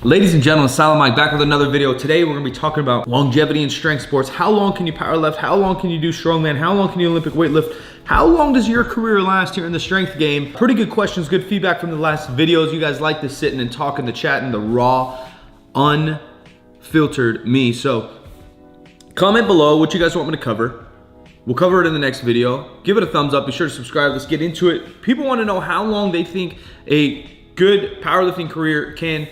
Ladies and gentlemen, Silent Mike back with another video. Today we're gonna be talking about longevity in strength sports. How long can you power lift? How long can you do strongman? How long can you Olympic weightlift? How long does your career last here in the strength game? Pretty good questions, good feedback from the last videos. You guys like to sit and talk in the chat and the raw, unfiltered me. So comment below what you guys want me to cover. We'll cover it in the next video. Give it a thumbs up, be sure to subscribe. Let's get into it. People wanna know how long they think a good powerlifting career can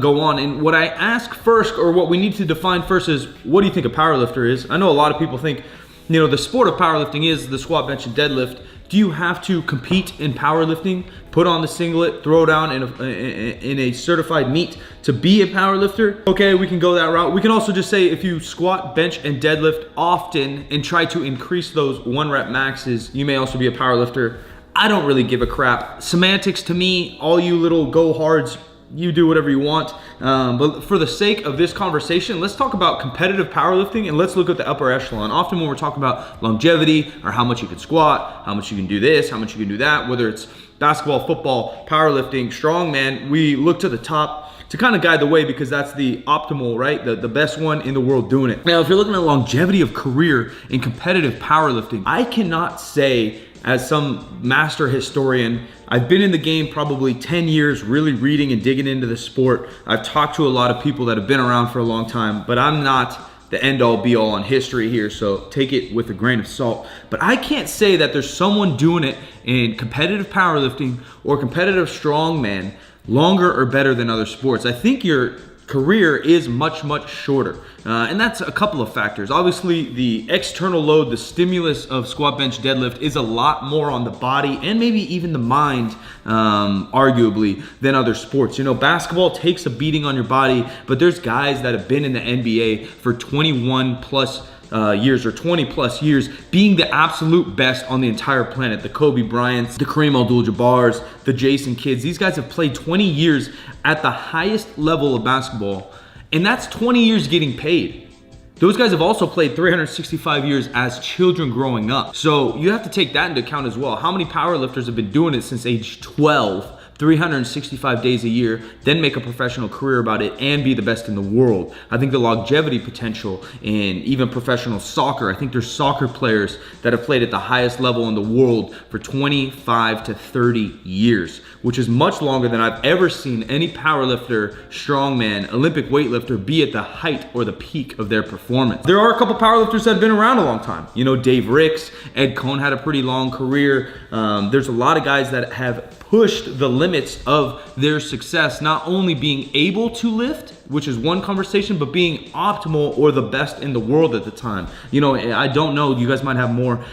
go on. And what I ask first, or what we need to define first, is what do you think a powerlifter is? I know a lot of people think, you know, the sport of powerlifting is the squat, bench, and deadlift. Do you have to compete in powerlifting, put on the singlet, throw down in a certified meet to be a powerlifter? Okay, we can go that route. We can also just say if you squat, bench, and deadlift often and try to increase those 1 rep maxes, you may also be a powerlifter. I don't really give a crap. Semantics to me, all you little go hards, you do whatever you want. But for the sake of this conversation, let's talk about competitive powerlifting and let's look at the upper echelon. Often when we're talking about longevity or how much you can squat, how much you can do this, how much you can do that, whether it's basketball, football, powerlifting, strongman, we look to the top to kind of guide the way because that's the optimal, right? The best one in the world doing it. Now, if you're looking at longevity of career in competitive powerlifting, I cannot say as some master historian, I've been in the game probably 10 years, really reading and digging into the sport. I've talked to a lot of people that have been around for a long time, but I'm not the end all be all on history here, so take it with a grain of salt. But I can't say that there's someone doing it in competitive powerlifting or competitive strongman longer or better than other sports. I think your career is much shorter, and that's a couple of factors. Obviously, the external load, the stimulus of squat, bench, deadlift is a lot more on the body and maybe even the mind, arguably, than other sports. You know, basketball takes a beating on your body, but there's guys that have been in the NBA for 21 plus years or 20 plus years, being the absolute best on the entire planet. The Kobe Bryants, the Kareem Abdul-Jabbars, the Jason Kidds. These guys have played 20 years at the highest level of basketball, and that's 20 years getting paid. Those guys have also played 365 years as children growing up. So you have to take that into account as well. How many powerlifters have been doing it since age 12? 365 days a year, then make a professional career about it and be the best in the world. I think the longevity potential in even professional soccer, I think there's soccer players that have played at the highest level in the world for 25 to 30 years, which is much longer than I've ever seen any powerlifter, strongman, Olympic weightlifter be at the height or the peak of their performance. There are a couple powerlifters that have been around a long time. You know, Dave Ricks, Ed Cohn had a pretty long career. There's a lot of guys that have pushed the limits of their success, not only being able to lift, which is one conversation, but being optimal or the best in the world at the time. You know, I don't know, you guys might have more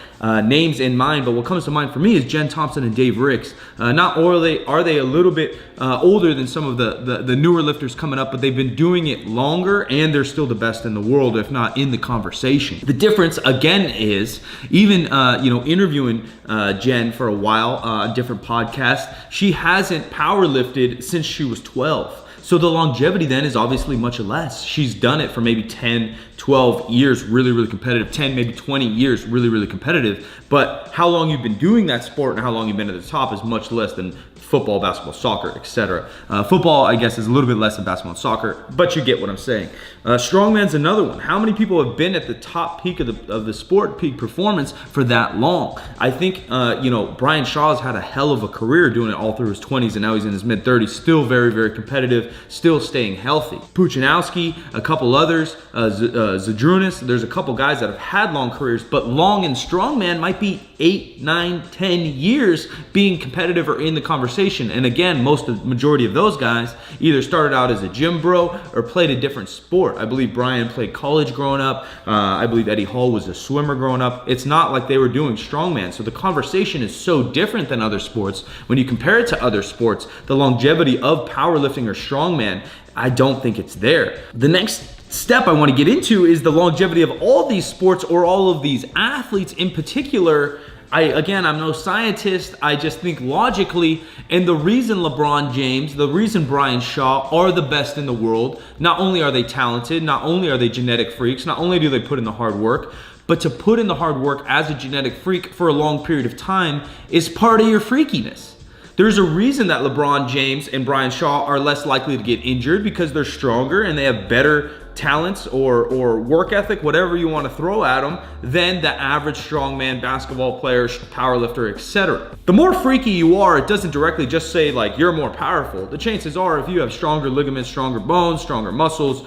names in mind, but what comes to mind for me is Jen Thompson and Dave Ricks. Not only are they a little bit older than some of the newer lifters coming up, but they've been doing it longer and they're still the best in the world, if not in the conversation. The difference again is, even you know, interviewing Jen for a while on different podcasts, she hasn't power lifted since she was 12. So the longevity then is obviously much less. She's done it for maybe 10, 12 years, really competitive, 10, maybe 20 years, really competitive. But how long you've been doing that sport and how long you've been at the top is much less than football, basketball, soccer, etc. Football, I guess, is a little bit less than basketball and soccer, but you get what I'm saying. Strongman's another one. How many people have been at the top peak of the sport, peak performance for that long? I think, you know, Brian Shaw's had a hell of a career doing it all through his 20s, and now he's in his mid-30s, still very competitive, still staying healthy. Puchanowski, a couple others, Zadrunas, there's a couple guys that have had long careers, but long in strongman might be 8, 9, 10 years being competitive or in the conversation. And again, majority of those guys either started out as a gym bro or played a different sport. I believe Brian played college growing up. I believe Eddie Hall was a swimmer growing up. It's not like they were doing strongman. So the conversation is so different than other sports. When you compare it to other sports, the longevity of powerlifting or strongman, I don't think it's there. The next step I want to get into is the longevity of all these sports or all of these athletes in particular. I'm no scientist, I just think logically, and the reason LeBron James, the reason Brian Shaw are the best in the world, not only are they talented, not only are they genetic freaks, not only do they put in the hard work, but to put in the hard work as a genetic freak for a long period of time is part of your freakiness. There's a reason that LeBron James and Brian Shaw are less likely to get injured, because they're stronger and they have better talents or work ethic, whatever you want to throw at them, than the average strongman, basketball player, powerlifter, etc. The more freaky you are, it doesn't directly just say like you're more powerful. The chances are, if you have stronger ligaments, stronger bones, stronger muscles,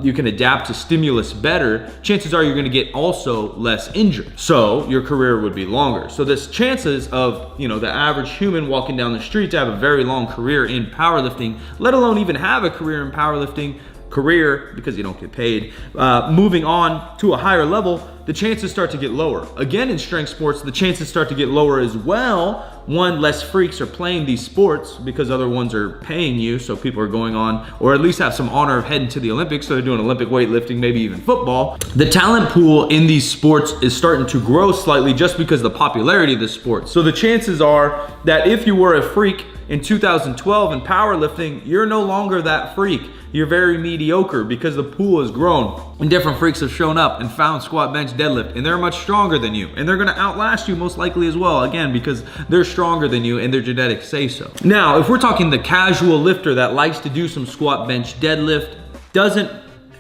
you can adapt to stimulus better, chances are you're going to get also less injured. So your career would be longer. So there's chances of, you know, the average human walking down the street to have a very long career in powerlifting, let alone even have a career in powerlifting, because you don't get paid, moving on to a higher level, the chances start to get lower. Again, in strength sports, the chances start to get lower as well. One, less freaks are playing these sports because other ones are paying you, so people are going on, or at least have some honor of heading to the Olympics, so they're doing Olympic weightlifting, maybe even football. The talent pool in these sports is starting to grow slightly just because of the popularity of the sport. So the chances are that if you were a freak in 2012 in powerlifting, you're no longer that freak. You're very mediocre because the pool has grown and different freaks have shown up and found squat, bench, deadlift, and they're much stronger than you, and they're gonna outlast you most likely as well, again, because they're stronger than you and their genetics say so. Now, if we're talking the casual lifter that likes to do some squat, bench, deadlift, doesn't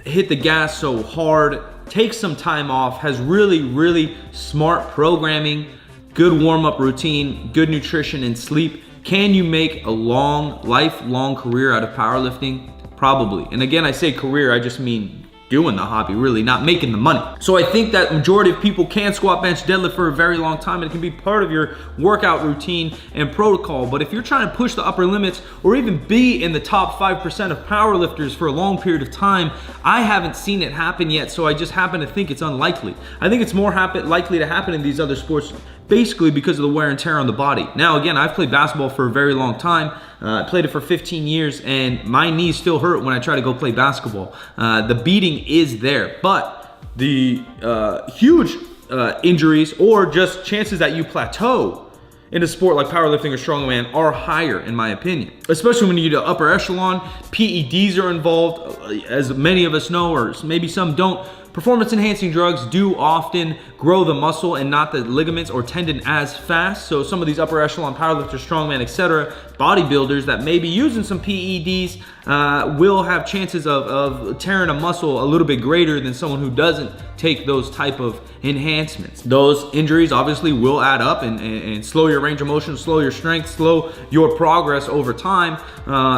hit the gas so hard, takes some time off, has really smart programming, good warm-up routine, good nutrition and sleep, can you make a lifelong career out of powerlifting? Probably. And again, I say career, I just mean doing the hobby, really, not making the money. So I think that majority of people can squat, bench, deadlift for a very long time, and it can be part of your workout routine and protocol. But if you're trying to push the upper limits or even be in the top 5% of powerlifters for a long period of time, I haven't seen it happen yet, so I just happen to think it's unlikely. I think it's more likely to happen in these other sports, basically because of the wear and tear on the body. Now, again, I've played basketball for a very long time. I played it for 15 years, and my knees still hurt when I try to go play basketball. The beating is there, but the huge injuries or just chances that you plateau in a sport like powerlifting or strongman are higher, in my opinion. Especially when you get to upper echelon, PEDs are involved, as many of us know, or maybe some don't. Performance enhancing drugs do often grow the muscle and not the ligaments or tendon as fast. So some of these upper echelon powerlifters, strongman, etc., bodybuilders that may be using some PEDs will have chances of tearing a muscle a little bit greater than someone who doesn't take those type of enhancements. Those injuries obviously will add up and slow your range of motion, slow your strength, slow your progress over time,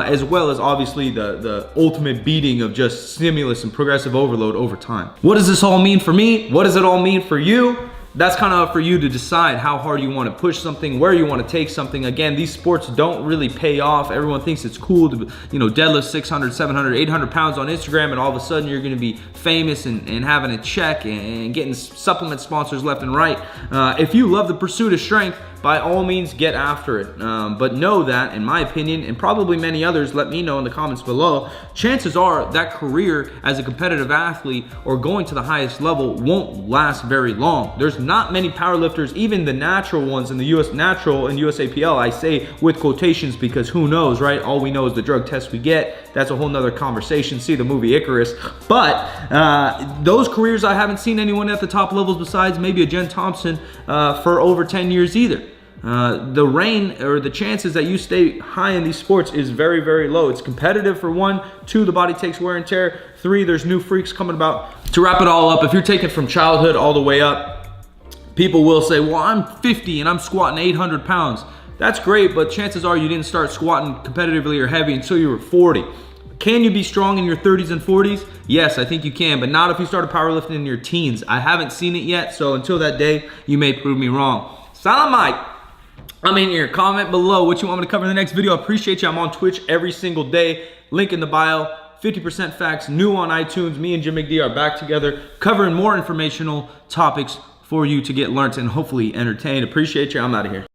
as well as obviously the ultimate beating of just stimulus and progressive overload over time. What does this all mean for me? What does it all mean for you? That's kind of up for you to decide how hard you want to push something, where you want to take something. Again, these sports don't really pay off. Everyone thinks it's cool to, deadlift 600, 700, 800 pounds on Instagram, and all of a sudden you're going to be famous and having a check and getting supplement sponsors left and right. If you love the pursuit of strength, by all means get after it. But know that, in my opinion, and probably many others, let me know in the comments below, chances are that career as a competitive athlete or going to the highest level won't last very long. There's not many powerlifters, even the natural ones in the US natural and USAPL, I say with quotations because who knows, right? All we know is the drug tests we get. That's a whole nother conversation. See the movie Icarus. But those careers, I haven't seen anyone at the top levels besides maybe a Jen Thompson for over 10 years either. The reign or the chances that you stay high in these sports is very low. It's competitive for one. Two, the body takes wear and tear. Three, there's new freaks coming about. To wrap it all up, if you're taking from childhood all the way up, people will say, well, I'm 50 and I'm squatting 800 pounds. That's great, but chances are you didn't start squatting competitively or heavy until you were 40. Can you be strong in your 30s and 40s? Yes, I think you can, but not if you started powerlifting in your teens. I haven't seen it yet, so until that day, you may prove me wrong. Silent Mike. I'm in here. Comment below what you want me to cover in the next video. I appreciate you. I'm on Twitch every single day. Link in the bio. 50% Facts, new on iTunes. Me and Jim McD are back together, covering more informational topics for you to get learned and hopefully entertained. Appreciate you. I'm out of here.